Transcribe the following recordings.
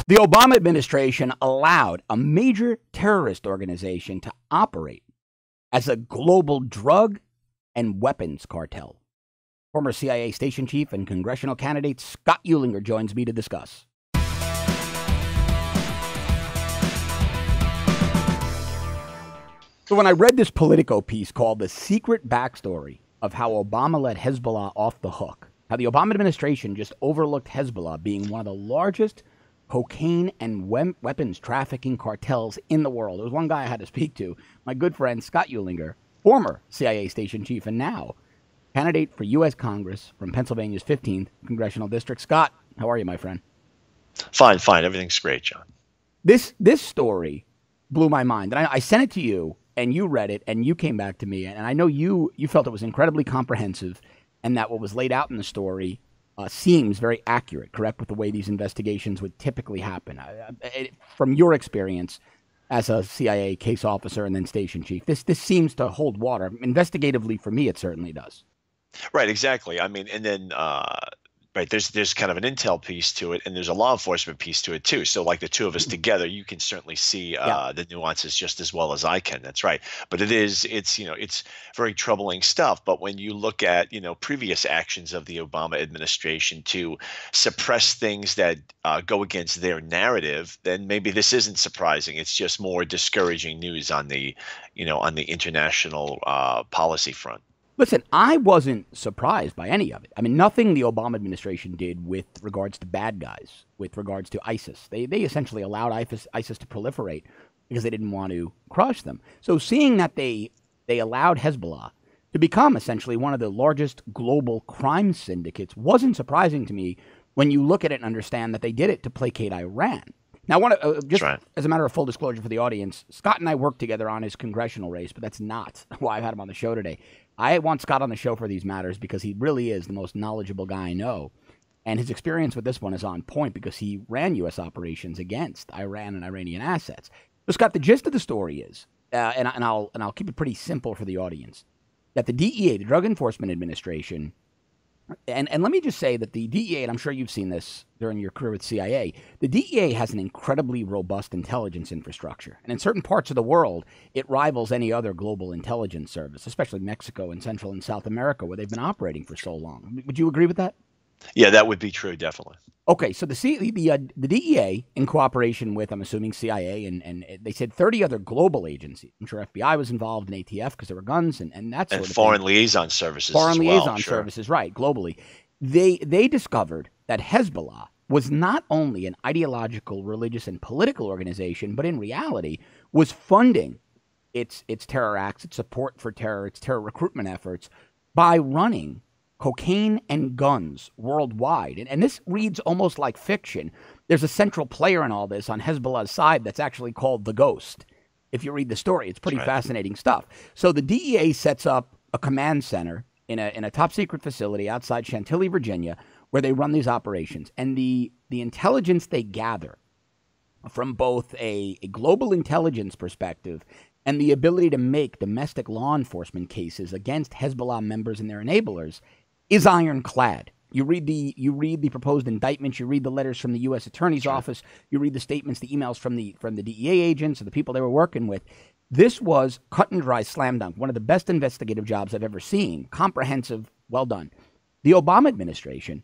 The Obama administration allowed a major terrorist organization to operate as a global drug and weapons cartel. Former CIA station chief and congressional candidate Scott Ulinger joins me to discuss. So when I read this Politico piece called The Secret Backstory of How Obama Let Hezbollah Off the Hook, how the Obama administration just overlooked Hezbollah being one of the largest cocaine and weapons trafficking cartels in the world. There was one guy I had to speak to, my good friend Scott Ulinger, former CIA station chief and now candidate for U.S. Congress from Pennsylvania's 15th Congressional District. Scott, how are you, my friend? Fine. Everything's great, John. This story blew my mind. And I sent it to you, and you read it, and you came back to me. And I know you felt it was incredibly comprehensive and that what was laid out in the story seems very accurate, correct, with the way these investigations would typically happen. From your experience as a CIA case officer and then station chief, this seems to hold water. Investigatively, for me, it certainly does. Right, exactly. I mean, and then right, there's kind of an intel piece to it, and there's a law enforcement piece to it too. So like the two of us together, you can certainly see the nuances just as well as I can. That's right. But it's very troubling stuff. But when you look at previous actions of the Obama administration to suppress things that go against their narrative, then maybe this isn't surprising. It's just more discouraging news on the international policy front. Listen, I wasn't surprised by any of it. I mean, nothing the Obama administration did with regards to bad guys, with regards to ISIS. They essentially allowed ISIS to proliferate because they didn't want to crush them. So seeing that they allowed Hezbollah to become essentially one of the largest global crime syndicates wasn't surprising to me when you look at it and understand that they did it to placate Iran. Now, I want to, just as a matter of full disclosure for the audience, Scott and I worked together on his congressional race, but that's not why I've had him on the show today. I want Scott on the show for these matters because he really is the most knowledgeable guy I know. And his experience with this one is on point because he ran U.S. operations against Iran and Iranian assets. So, Scott, the gist of the story is, and I'll keep it pretty simple for the audience, that the DEA, the Drug Enforcement Administration, and let me just say that the DEA, and I'm sure you've seen this during your career with CIA, the DEA has an incredibly robust intelligence infrastructure. And in certain parts of the world, it rivals any other global intelligence service, especially Mexico and Central and South America, where they've been operating for so long. Would you agree with that? Yeah, that would be true, definitely. Okay, so the DEA, in cooperation with, I'm assuming, CIA, and they said 30 other global agencies. I'm sure FBI was involved in ATF because there were guns and that sort of thing. And foreign liaison services Foreign liaison sure. services, right, globally. They discovered that Hezbollah was not only an ideological, religious, and political organization, but in reality was funding its terror acts, its support for terror, its terror recruitment efforts by running cocaine and guns worldwide. And this reads almost like fiction. There's a central player in all this on Hezbollah's side that's actually called the Ghost. If you read the story, it's pretty fascinating stuff. So the DEA sets up a command center in a top secret facility outside Chantilly, Virginia, where they run these operations. And the intelligence they gather from both a global intelligence perspective and the ability to make domestic law enforcement cases against Hezbollah members and their enablers is ironclad. You read the proposed indictments, you read the letters from the U.S. Attorney's Office, you read the statements, the emails from the DEA agents or the people they were working with. This was cut and dry, slam dunk, one of the best investigative jobs I've ever seen. Comprehensive, well done. The Obama administration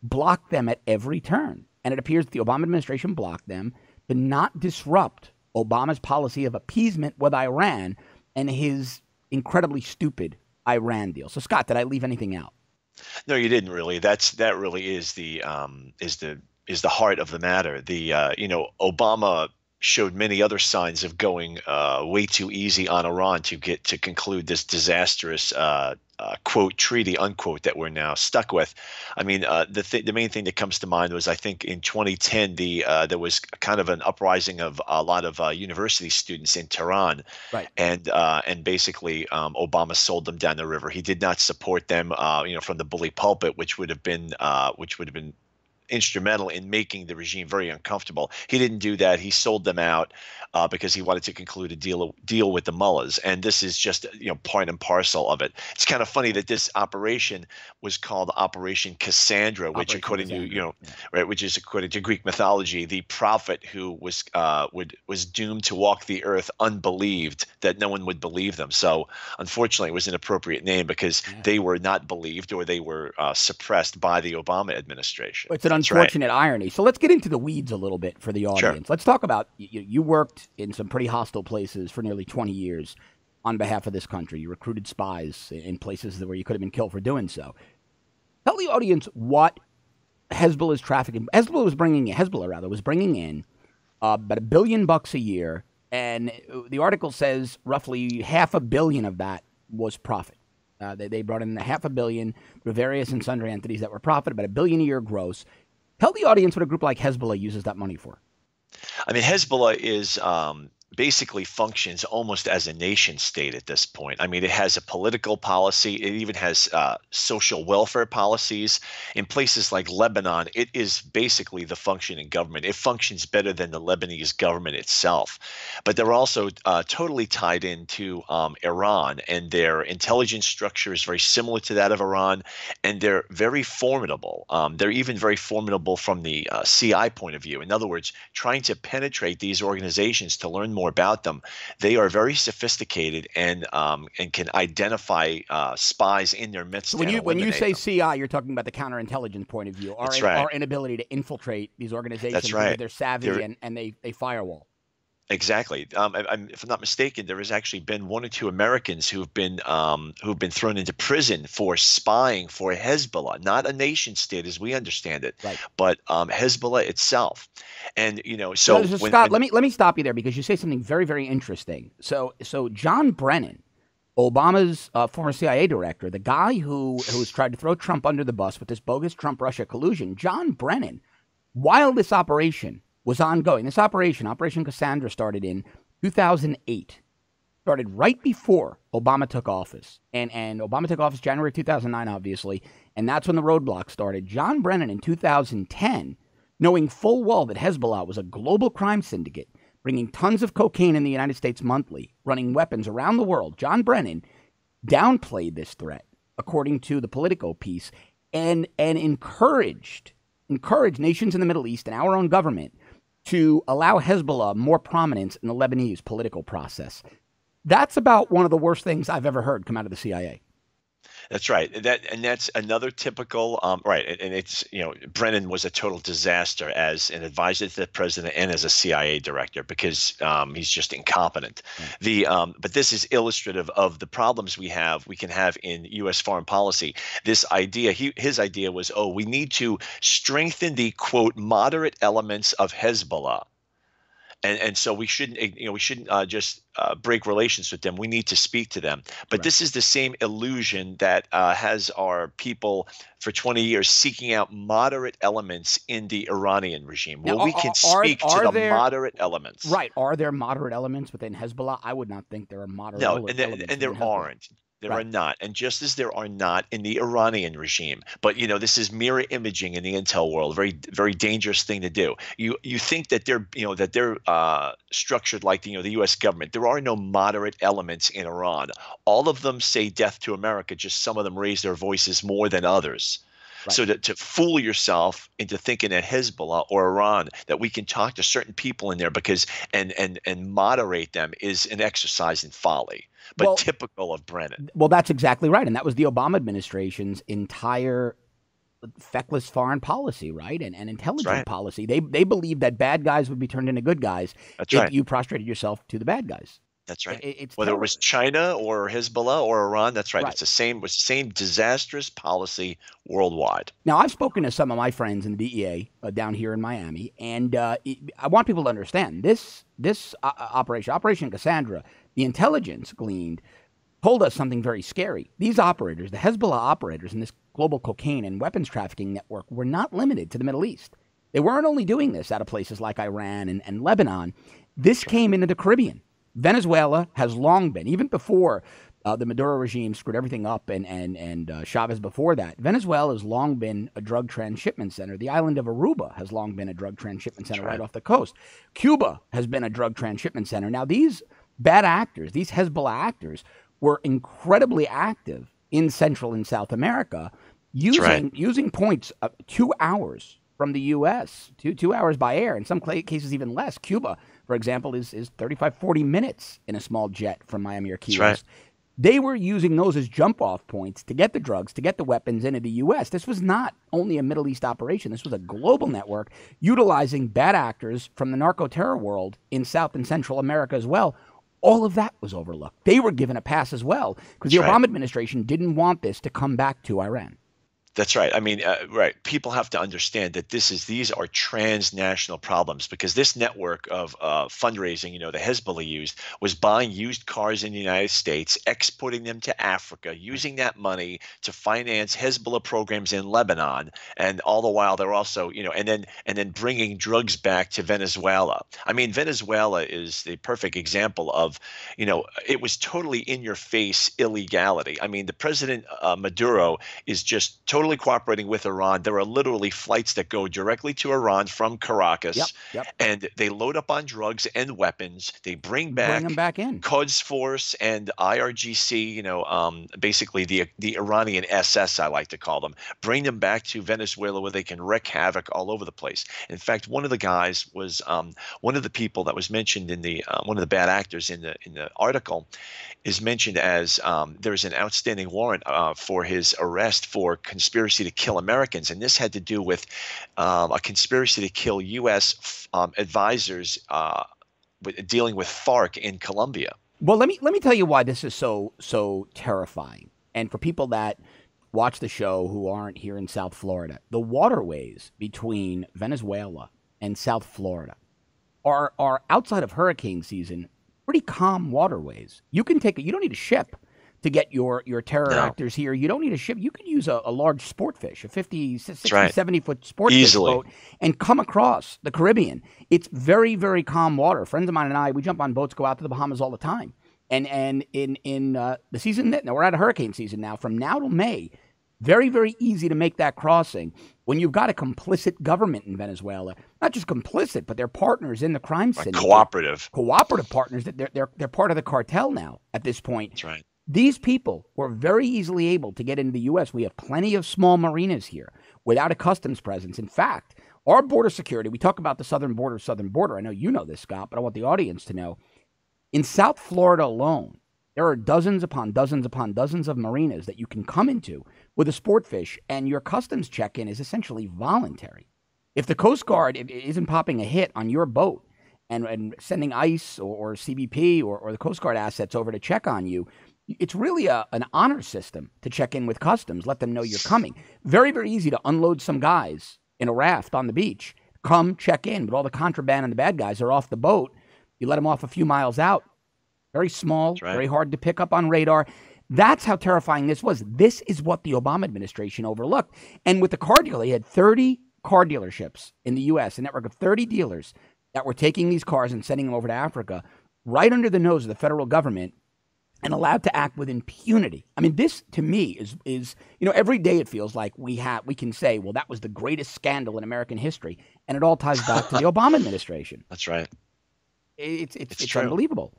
blocked them at every turn. And it appears that the Obama administration blocked them to not disrupt Obama's policy of appeasement with Iran and his incredibly stupid Iran deal. So, Scott, did I leave anything out? No, you didn't really. That really is the heart of the matter. Obama showed many other signs of going way too easy on Iran to conclude this disastrous quote treaty unquote that we're now stuck with. I mean, the main thing that comes to mind was, I think in 2010 there was kind of an uprising of a lot of university students in Tehran, right? And basically Obama sold them down the river. He did not support them, from the bully pulpit, which would have been instrumental in making the regime very uncomfortable. He didn't do that. He sold them out because he wanted to conclude a deal with the mullahs, and this is just part and parcel of it. It's kind of funny that this operation was called Operation Cassandra, which according to right, which is according to Greek mythology, the prophet who was doomed to walk the earth unbelieved, that no one would believe them. So unfortunately, it was an appropriate name because they were not believed, or they were suppressed by the Obama administration. It's an unfortunate irony. So let's get into the weeds a little bit for the audience. Sure. Let's talk about you worked in some pretty hostile places for nearly 20 years on behalf of this country. You recruited spies in places where you could have been killed for doing so. Tell the audience what Hezbollah's trafficking. Hezbollah was bringing in about $1 billion a year, and the article says roughly $500 million of that was profit. They brought in $500 million through various and sundry entities that were profit, about $1 billion a year gross. Tell the audience what a group like Hezbollah uses that money for. I mean, Hezbollah is basically functions almost as a nation state at this point. I mean, it has a political policy. It even has social welfare policies. In places like Lebanon, it is basically the functioning government. It functions better than the Lebanese government itself. But they're also totally tied into Iran, and their intelligence structure is very similar to that of Iran, and they're very formidable. They're even very formidable from the CI point of view. In other words, trying to penetrate these organizations to learn more about them. They are very sophisticated and can identify spies in their midst. So when you say CI, you're talking about the counterintelligence point of view. Our inability to infiltrate these organizations. That's right. They're savvy and they firewall. Exactly. If I'm not mistaken, there has actually been 1 or 2 Americans who've been thrown into prison for spying for Hezbollah, not a nation state as we understand it, right, but Hezbollah itself. And so Scott, let me stop you there, because you say something very, very interesting. So John Brennan, Obama's former CIA director, the guy who's tried to throw Trump under the bus with this bogus Trump-Russia collusion, John Brennan, while this operation was ongoing. This Operation Cassandra, started in 2008. Started right before Obama took office. And Obama took office January 2009, obviously. And that's when the roadblock started. John Brennan in 2010, knowing full well that Hezbollah was a global crime syndicate, bringing tons of cocaine in the United States monthly, running weapons around the world, John Brennan downplayed this threat, according to the Politico piece, and encouraged nations in the Middle East and our own government to allow Hezbollah more prominence in the Lebanese political process. That's about one of the worst things I've ever heard come out of the CIA. That's right. That's another typical right. And it's Brennan was a total disaster as an advisor to the president and as a CIA director, because he's just incompetent. But this is illustrative of the problems we can have in U.S. foreign policy. This idea, his idea was, we need to strengthen the quote moderate elements of Hezbollah. And so we shouldn't just break relations with them. We need to speak to them. But This is the same illusion that has our people for 20 years seeking out moderate elements in the Iranian regime. Well, we can speak to the moderate elements. Right. Are there moderate elements within Hezbollah? I would not think there are moderate elements. No, and there aren't. There are not. And just as there are not in the Iranian regime. But, this is mirror imaging in the intel world, very, very dangerous thing to do. You think that they're structured like the U.S. government. There are no moderate elements in Iran. All of them say death to America. Just some of them raise their voices more than others. Right. So to fool yourself into thinking that Hezbollah or Iran, that we can talk to certain people in there because and moderate them, is an exercise in folly, but typical of Brennan. Well, that's exactly right. And that was the Obama administration's entire feckless foreign policy, right? And intelligence policy. They believed that bad guys would be turned into good guys if you prostrated yourself to the bad guys. That's right. Whether it was China or Hezbollah or Iran, that's right. It's the same disastrous policy worldwide. Now, I've spoken to some of my friends in the DEA down here in Miami, and I want people to understand this Operation Cassandra, the intelligence gleaned, told us something very scary. These operators, the Hezbollah operators in this global cocaine and weapons trafficking network, were not limited to the Middle East. They weren't only doing this out of places like Iran and Lebanon. This came into the Caribbean. Venezuela has long been, even before The Maduro regime screwed everything up, and Chavez before that. Venezuela has long been a drug transshipment center. The island of Aruba has long been a drug transshipment center right off the coast. Cuba has been a drug transshipment center. Now, these bad actors, these Hezbollah actors, were incredibly active in Central and South America, using points 2 hours from the U.S., 2 hours by air, in some cases even less. Cuba, for example, is 35, 40 minutes in a small jet from Miami or Key West. They were using those as jump-off points to get the drugs, to get the weapons into the U.S. This was not only a Middle East operation. This was a global network utilizing bad actors from the narco-terror world in South and Central America as well. All of that was overlooked. They were given a pass as well because the Obama administration didn't want this to come back to Iran. That's right. I mean, right. People have to understand that these are transnational problems, because this network of fundraising, the Hezbollah used, was buying used cars in the United States, exporting them to Africa, using that money to finance Hezbollah programs in Lebanon, and all the while they're also, and then bringing drugs back to Venezuela. I mean, Venezuela is the perfect example of, it was totally in your face illegality. I mean, the president Maduro is just totally cooperating with Iran. There are literally flights that go directly to Iran from Caracas, and they load up on drugs and weapons. They bring them back in. Quds Force and IRGC, basically the Iranian SS, I like to call them, bring them back to Venezuela where they can wreak havoc all over the place. In fact, one of the guys was one of the people that was mentioned in the one of the bad actors in the article is mentioned as there's an outstanding warrant for his arrest for conspiracy to kill Americans, and this had to do with a conspiracy to kill U.S. Advisors dealing with FARC in Colombia. Well, let me tell you why this is so terrifying, and for people that watch the show who aren't here in South Florida, the waterways between Venezuela and South Florida are outside of hurricane season pretty calm waterways. You can you don't need a ship to get your terror actors here. You don't need a ship. You can use a large sport fish, a 50, 60, 70-foot sport fish boat, and come across the Caribbean. It's very, very calm water. Friends of mine and I, we jump on boats, go out to the Bahamas all the time. And in the season, now we're out of hurricane season now, from now till May, very, very easy to make that crossing when you've got a complicit government in Venezuela. Not just complicit, but they're partners in the crime syndicate. Cooperative partners. They're part of the cartel now at this point. That's right. These people were very easily able to get into the U.S. We have plenty of small marinas here without a customs presence. In fact, our border security, we talk about the southern border. I know you know this, Scott, but I want the audience to know. In South Florida alone, there are dozens upon dozens upon dozens of marinas that you can come into with a sport fish, and your customs check-in is essentially voluntary. If the Coast Guard isn't popping a hit on your boat and sending ICE or CBP or the Coast Guard assets over to check on you, it's really an honor system to check in with customs, let them know you're coming. Very, very easy to unload some guys in a raft on the beach, come check in, but all the contraband and the bad guys are off the boat. You let them off a few miles out. Very small, very hard to pick up on radar. That's how terrifying this was. This is what the Obama administration overlooked. And with the car dealer, they had 30 car dealerships in the U.S., a network of 30 dealers that were taking these cars and sending them over to Africa right under the nose of the federal government, and allowed to act with impunity. I mean, this to me is every day it feels like we can say, well, that was the greatest scandal in American history, and it all ties back to the Obama administration. That's right. It's unbelievable.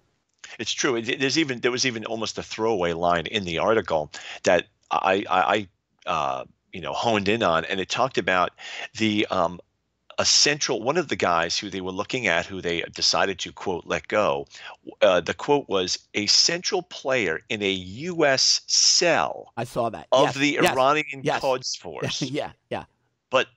It's true. There was even almost a throwaway line in the article that I honed in on, and it talked about the one of the guys who they were looking at, who they decided to, quote, let go. The quote was, a central player in a U.S. cell. I saw that. Of the Iranian Quds Force. Yeah. But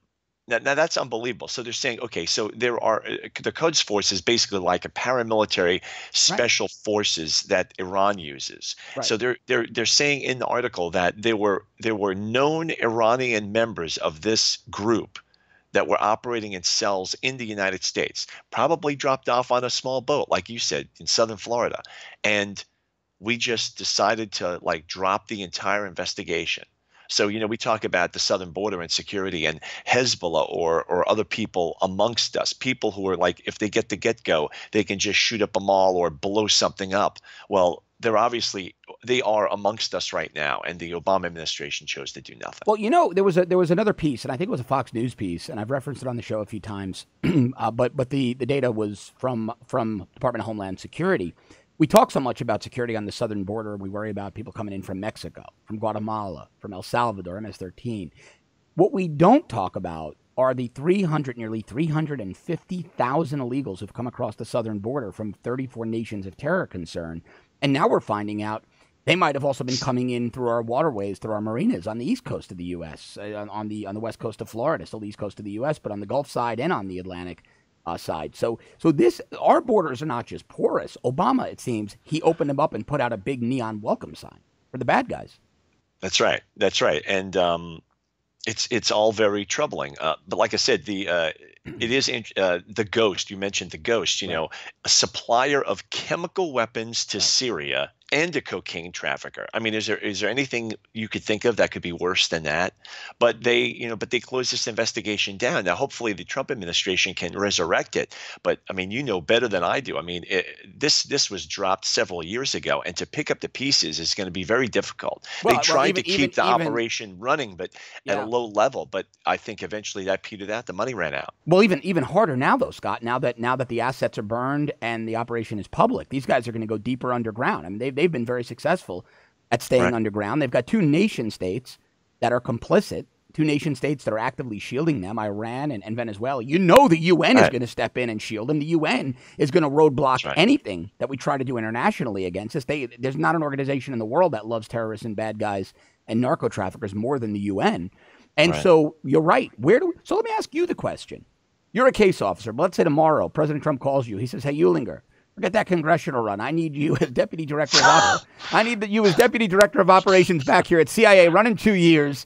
now that's unbelievable. So they're saying, okay, so there are the Quds Force is basically like a paramilitary special forces that Iran uses. Right. So they're saying in the article that there were known Iranian members of this group that were operating in cells in the United States, probably dropped off on a small boat, like you said, in southern Florida. And we just decided to drop the entire investigation. So, we talk about the southern border and security and Hezbollah or other people amongst us, people who are if they get the get-go, they can just shoot up a mall or blow something up. Well, they are amongst us right now, and the Obama administration chose to do nothing. Well, there was another piece, and I think it was a Fox News piece, and I've referenced it on the show a few times. But the data was from Department of Homeland Security. We talk so much about security on the southern border. We worry about people coming in from Mexico, from Guatemala, from El Salvador, MS-13. What we don't talk about are the nearly 350,000 illegals who've come across the southern border from 34 nations of terror concern. And now we're finding out they might have also been coming in through our waterways, through our marinas on the east coast of the U.S., on the west coast of Florida, still the east coast of the U.S., but on the Gulf side and on the Atlantic side. So our borders are not just porous. Obama, it seems, he opened them up and put out a big neon welcome sign for the bad guys. That's right. And it's all very troubling. But like I said, it is the Ghost. You mentioned the Ghost. A supplier of chemical weapons to Syria and a cocaine trafficker. I mean, is there anything you could think of that could be worse than that? But they closed this investigation down. Now, hopefully, the Trump administration can resurrect it. But I mean, better than I do. I mean, this was dropped several years ago, and to pick up the pieces is going to be very difficult. They tried to keep the operation running, but at a low level. But I think eventually that petered out. The money ran out. Well, even harder now, though, Scott. Now that the assets are burned and the operation is public, these guys are going to go deeper underground. I mean, they've been very successful at staying underground. They've got two nation states that are complicit, two nation states that are actively shielding them, Iran and Venezuela. The UN is going to step in and shield them. The UN is going to roadblock anything that we try to do internationally against us. There's not an organization in the world that loves terrorists and bad guys and narco traffickers more than the UN. And so you're right. So let me ask you the question. You're a case officer, but let's say tomorrow President Trump calls you. He says, "Hey, Eulinger, forget that congressional run. I need you as deputy director of you as deputy director of operations back here at CIA. Run in 2 years.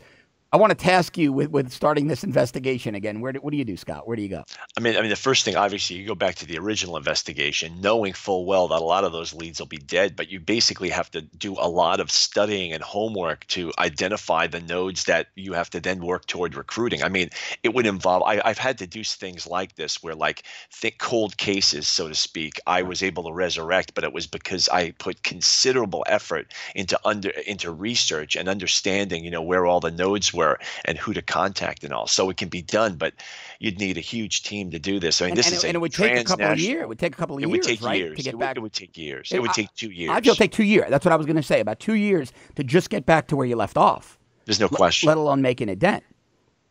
I want to task you with starting this investigation again." What do you do, Scott? Where do you go? I mean, the first thing, obviously, you go back to the original investigation, knowing full well that a lot of those leads will be dead, but you basically have to do a lot of studying and homework to identify the nodes that you have to then work toward recruiting. I mean, it would involve, I've had to do things like this where, like, thick, cold cases, so to speak, I was able to resurrect, but it was because I put considerable effort into research and understanding, where all the nodes were and who to contact and all. So it can be done, but you'd need a huge team to do this. I mean, it would take a couple of years. It would take a couple of years, it would take right? Years. To get back. It would take years. It would take 2 years. I feel it'll take 2 years. That's what I was going to say. About 2 years to just get back to where you left off. There's no question. Let alone making a dent.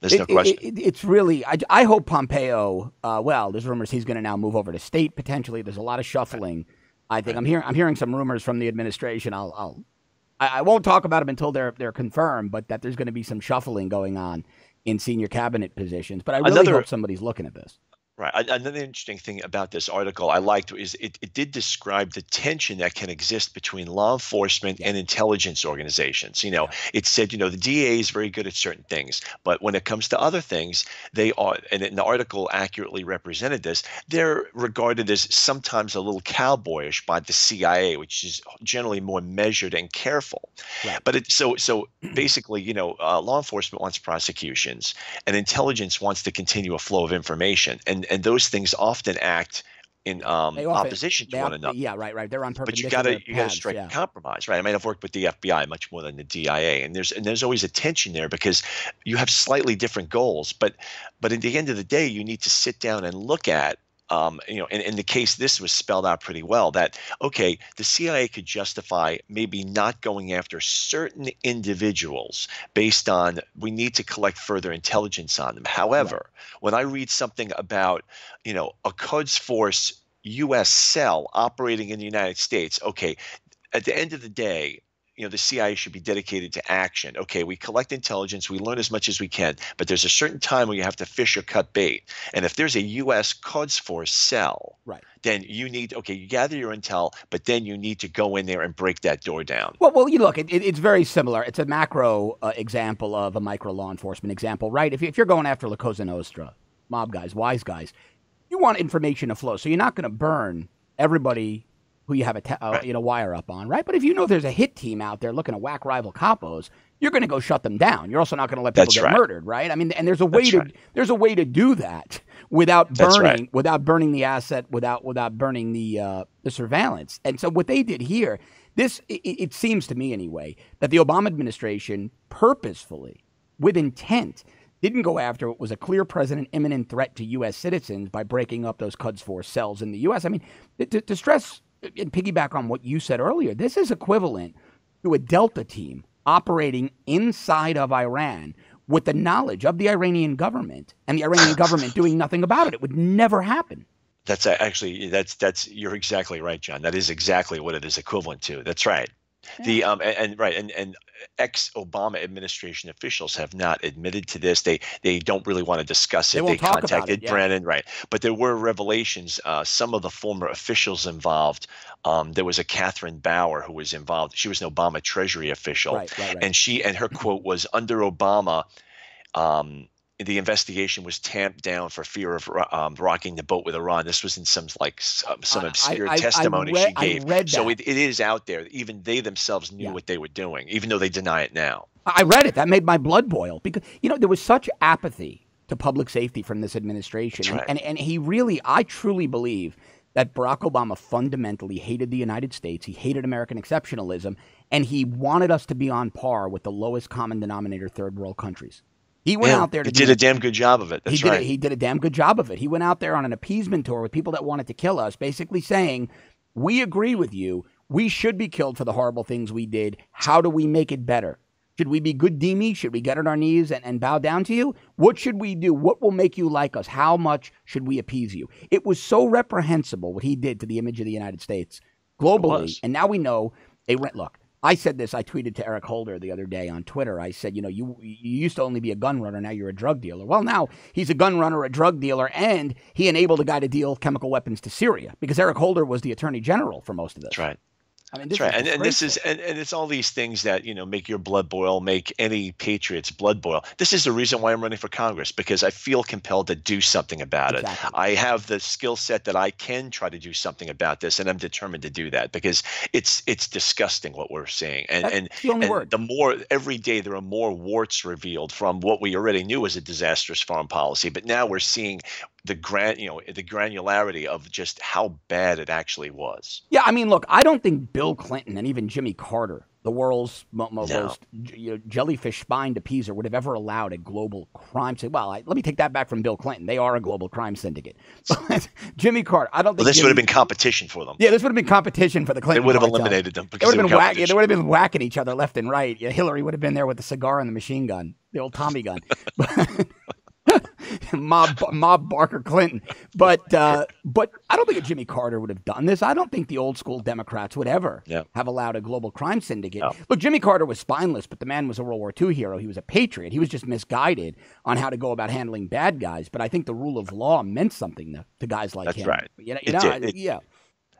There's no question. It's really. I hope Pompeo. There's rumors he's going to now move over to state potentially. There's a lot of shuffling. I think I'm hearing some rumors from the administration. I won't talk about them until they're confirmed, but that there's going to be some shuffling going on in senior cabinet positions. But I really hope somebody's looking at this. Right. Another interesting thing about this article I liked is it did describe the tension that can exist between law enforcement and intelligence organizations. It said, the DEA is very good at certain things, but when it comes to other things, they are, and the article accurately represented this, they're regarded as sometimes a little cowboyish by the CIA, which is generally more measured and careful. Right. But so basically, law enforcement wants prosecutions and intelligence wants to continue a flow of information. And those things often act in opposition to one another. Yeah, right. They're on perpendicular But you got to strike a compromise, right? I mean, I've worked with the FBI much more than the DEA, and there's always a tension there because you have slightly different goals. But at the end of the day, you need to sit down and look at. In the case, this was spelled out pretty well that, okay, the CIA could justify maybe not going after certain individuals based on we need to collect further intelligence on them. However, when I read something about, a Quds Force U.S. cell operating in the United States, okay, at the end of the day, the CIA should be dedicated to action. Okay, we collect intelligence, we learn as much as we can, but there's a certain time where you have to fish or cut bait. And if there's a U.S. Quds Force cell, then you gather your intel, but then you need to go in there and break that door down. Well, you look, it's very similar. It's a macro example of a micro law enforcement example, right? If you're going after La Cosa Nostra, mob guys, wise guys, you want information to flow, so you're not going to burn everybody who you have a wire up on, right? But if there's a hit team out there looking to whack rival capos, you're going to go shut them down. You're also not going to let people get murdered, right? I mean, and there's a way to do that without burning the asset, without burning the surveillance. And so what they did here, It seems to me anyway, that the Obama administration purposefully, with intent, didn't go after what was a clear present imminent threat to U.S. citizens by breaking up those Quds Force cells in the U.S. I mean, to stress and piggyback on what you said earlier, this is equivalent to a Delta team operating inside of Iran with the knowledge of the Iranian government and the Iranian government doing nothing about it. It would never happen. That's actually, you're exactly right, John. That is exactly what it is equivalent to. That's right. Yeah. And ex-Obama administration officials have not admitted to this. They don't really want to discuss it. They contacted Brennan, right? But there were revelations. Some of the former officials involved. There was a Catherine Bauer who was involved. She was an Obama Treasury official, right. And her quote was, under Obama, the investigation was tamped down for fear of rocking the boat with Iran. This was in some obscure testimony she gave. So it is out there. Even they themselves knew what they were doing, even though they deny it now. I read it. That made my blood boil because, there was such apathy to public safety from this administration. Right. And I truly believe that Barack Obama fundamentally hated the United States. He hated American exceptionalism, and he wanted us to be on par with the lowest common denominator third world countries. He went out there. He did a damn good job of it. That's right. He did a damn good job of it. He went out there on an appeasement tour with people that wanted to kill us, basically saying, we agree with you. We should be killed for the horrible things we did. How do we make it better? Should we be good dhimmi? Should we get on our knees and bow down to you? What should we do? What will make you like us? How much should we appease you? It was so reprehensible what he did to the image of the United States globally. And now we know look. I said this, I tweeted to Eric Holder the other day on Twitter. I said, you used to only be a gun runner, now you're a drug dealer. Well, now he's a gun runner, a drug dealer, and he enabled a guy to deal chemical weapons to Syria because Eric Holder was the attorney general for most of this. That's right. I mean, that's right. And this is and it's all these things that, make your blood boil, make any patriot's blood boil. This is the reason why I'm running for Congress, because I feel compelled to do something about it. I have the skill set that I can try to do something about this, and I'm determined to do that because it's disgusting what we're seeing. And the more every day there are more warts revealed from what we already knew was a disastrous foreign policy, but now we're seeing the granularity of just how bad it actually was. Yeah, I mean, look, I don't think Bill Clinton and even Jimmy Carter, the world's most jellyfish-spined appeaser, would have ever allowed a global crime syndicate. Well, let me take that back from Bill Clinton. They are a global crime syndicate. But Jimmy Carter, I don't think this would have been competition for them. Yeah, this would have been competition for the Clinton. They would have eliminated them. They would have been whacking each other left and right. Hillary would have been there with the cigar and the machine gun, the old Tommy gun. Mob Barker Clinton. But I don't think Jimmy Carter would have done this. I don't think the old school Democrats would ever have allowed a global crime syndicate. No. Look, Jimmy Carter was spineless, but the man was a World War II hero. He was a patriot. He was just misguided on how to go about handling bad guys. But I think the rule of law meant something to guys like him. That's right. Yeah.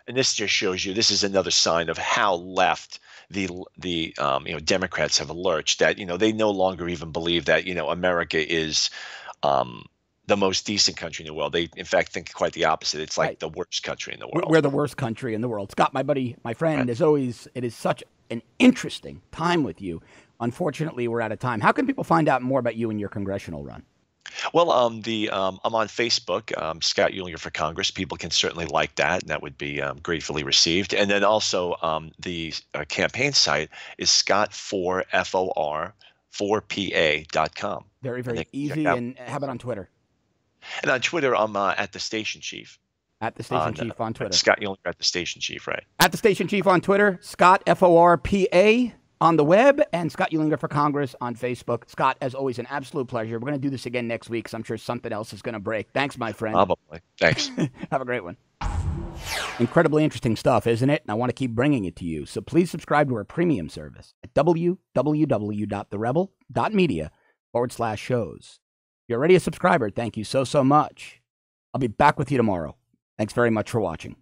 And this just shows you, this is another sign of how left the Democrats have lurched, that, they no longer even believe that, America is the most decent country in the world. They, in fact, think quite the opposite. It's like the worst country in the world. We're the worst country in the world. Scott, my friend, as always, it is such an interesting time with you. Unfortunately, we're out of time. How can people find out more about you and your congressional run? Well, I'm on Facebook, Scott Ulinger for Congress. People can certainly like that, and that would be gratefully received. And then also the campaign site is Scott4FOR4PA.com. Very, very easy. And how about on Twitter? And on Twitter, I'm at the Station Chief. At the Station Chief on Twitter. Scott Ulinger at the Station Chief, right? At the Station Chief on Twitter, Scott FORPA on the web, and Scott Ulinger for Congress on Facebook. Scott, as always, an absolute pleasure. We're going to do this again next week, because I'm sure something else is going to break. Thanks, my friend. Probably. Thanks. Have a great one. Incredibly interesting stuff, isn't it? And I want to keep bringing it to you. So please subscribe to our premium service at www.therebel.media/shows. If you're already a subscriber, thank you so much. I'll be back with you tomorrow. Thanks very much for watching.